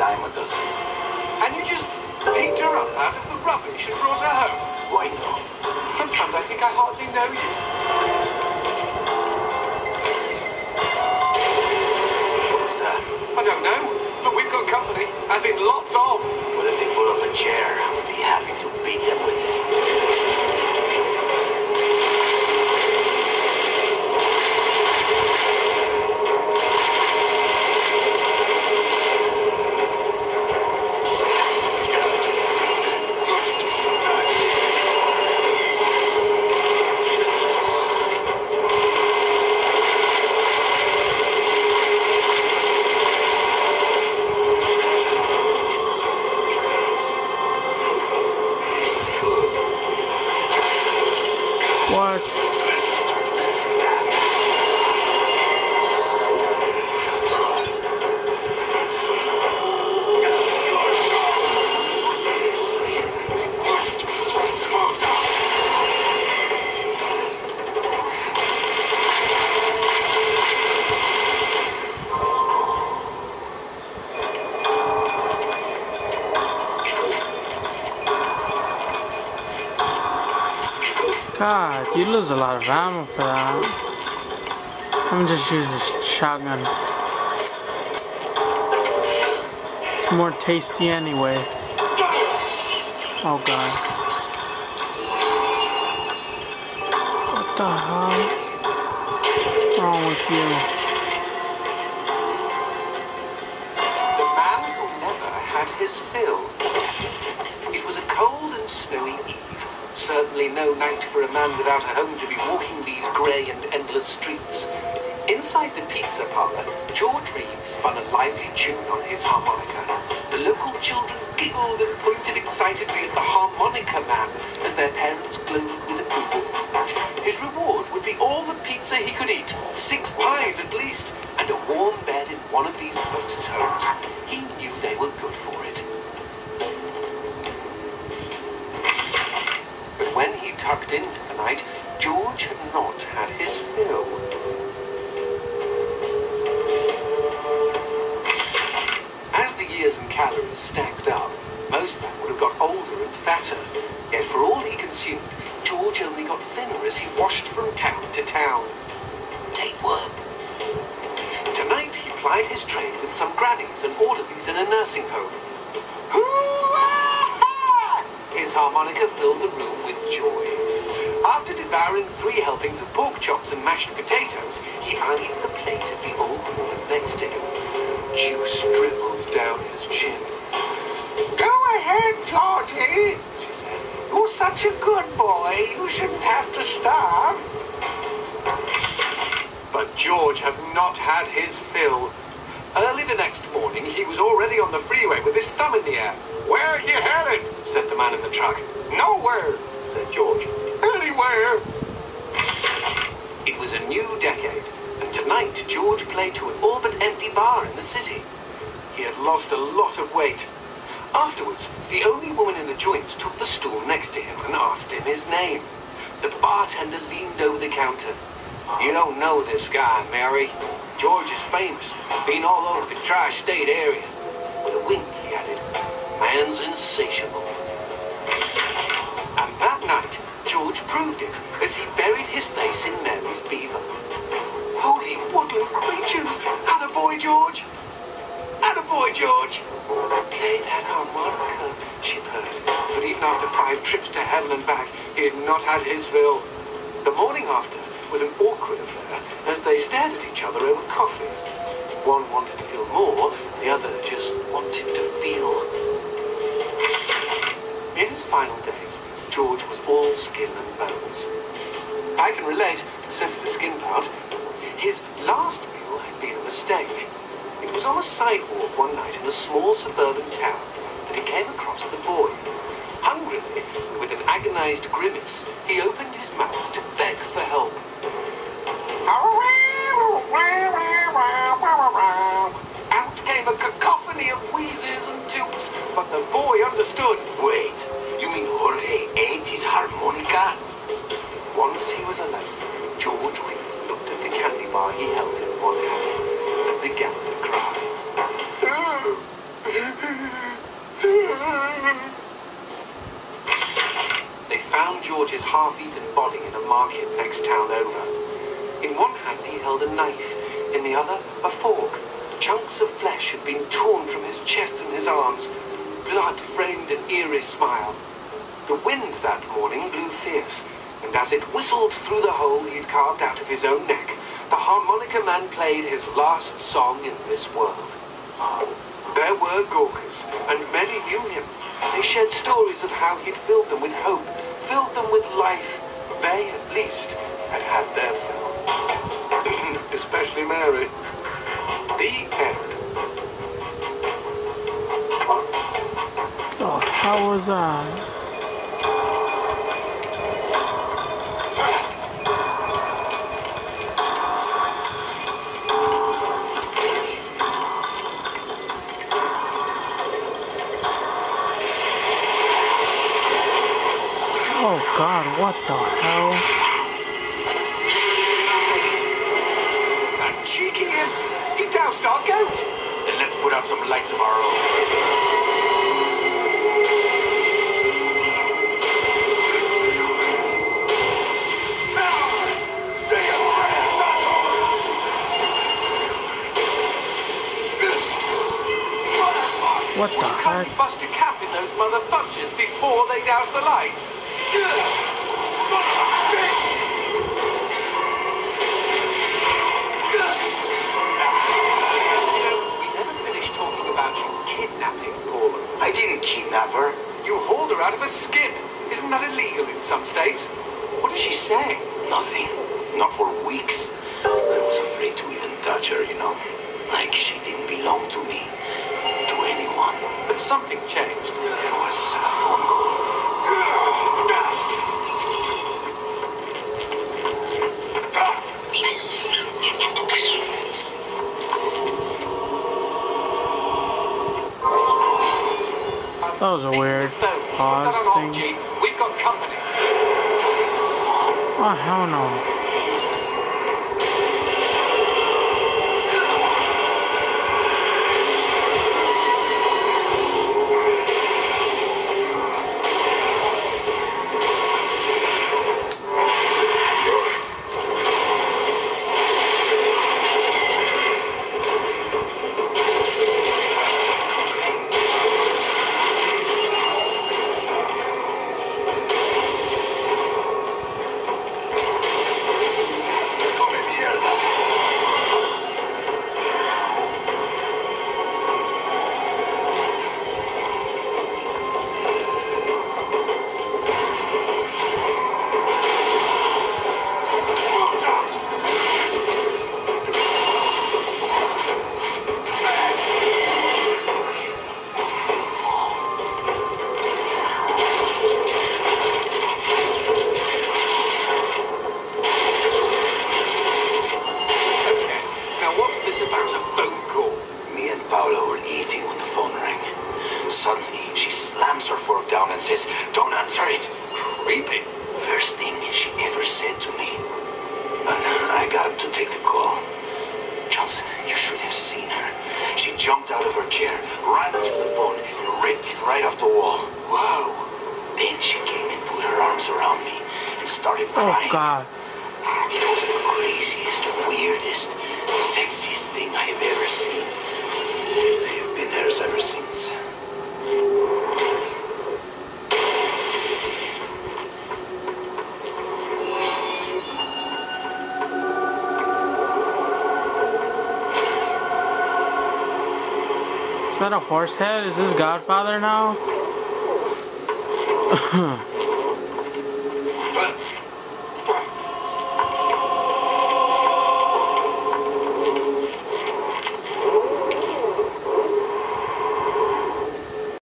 dime a dozen. And you just picked her up out of the rubbish and brought her home? Why no? Sometimes I think I hardly know you. What was that? I don't know, but we've got company, as in lots of. Well, if they put up a chair, I would be happy to beat them with it. What? God, you lose a lot of ammo for that. I'm gonna just use this shotgun. It's more tasty anyway. Oh god. What the hell? What's wrong with you? The man who never had his fill. It was a cold and snowy eve. Certainly no night for a man without a home to be walking these grey and endless streets. Inside the pizza parlour, George Reed spun a lively tune on his harmonica. The local children giggled and pointed excitedly at the harmonica man as their parents glowed with approval. His reward would be all the pizza he could eat, 6 pies at least, and a warm bed in one of these folks' homes. He knew they were good for it. But when he tucked in for the night, George had not had his fill. As the years and calories stacked up, most men would have got older and fatter. Yet for all he consumed, George only got thinner as he washed from town to town. Tapeworm. Tonight he plied his trade with some grannies and orderlies in a nursing home. His harmonica filled the room with joy. After devouring 3 helpings of pork chops and mashed potatoes, he eyed the plate of the old woman next to him. Juice dribbled down his chin. "Go ahead, Georgie," she said. "You're such a good boy, you shouldn't have to starve." But George had not had his fill. Early the next morning, he was already on the freeway with his thumb in the air. "Where are you headed?" said the man in the truck. "Nowhere," said George. "Anywhere." It was a new decade, and tonight George played to an all but empty bar in the city. He had lost a lot of weight. Afterwards, the only woman in the joint took the stool next to him and asked him his name. The bartender leaned over the counter. "You don't know this guy, Mary. George is famous, been all over the tri-state area." With a wink, he added, "Man's insatiable." And that night, George proved it as he buried his face in Mary's beaver. Holy woodland creatures! Attaboy, George! Attaboy, George! Play that harmonica, she purred. But even after 5 trips to heaven and back, he had not had his fill. The morning after was an awkward affair as they stared at each other over coffee. One wanted to feel more, the other just wanted to feel. In his final days, George was all skin and bones. I can relate, except for the skin part. His last meal had been a mistake. It was on a sidewalk one night in a small suburban town that he came across the boy. Hungrily, and with an agonized grimace, he opened his mouth to beg for help. Out came a cacophony of wheezes and toots, but the boy understood. Wait, you mean Jorge ate his harmonica? Once he was alone, George Reed looked at the candy bar he held in one hand and began to cry. They found George's half-eaten body in a market next town over. In one hand he held a knife, in the other a fork. Chunks of flesh had been torn from his chest and his arms. Blood framed an eerie smile. The wind that morning blew fierce, and as it whistled through the hole he'd carved out of his own neck, the harmonica man played his last song in this world. There were Gawkers, and many knew him. They shared stories of how he'd filled them with hope, filled them with life. They, at least, had had their fill. Especially Mary. The end. Oh, how was I? Oh God, what the hell? That cheeky imp! He doused our goat! Then let's put out some lights of our own. What the You heck? can't bust a cap in those motherfuckers before they douse the lights. Son of a bitch! We never finished talking about you kidnapping Paula. I didn't kidnap her. You hauled her out of a skip. Isn't that illegal in some states? What did she say? Nothing. Not for weeks. I was afraid to even touch her, you know. Like she didn't belong to me. To anyone. But something changed. There was a phone call. That was a weird pause thing. We've got company. Oh hell no. Suddenly, she slams her fork down and says, "Don't answer it." Creepy. First thing she ever said to me. But I got up to take the call. Johnson, you should have seen her. She jumped out of her chair, ran to the phone, and ripped it right off the wall. Whoa. Then she came and put her arms around me and started crying. Oh God. It was the craziest, weirdest, sexiest thing I have ever seen. They've been hers ever since. Is that a horse head? Is this Godfather now?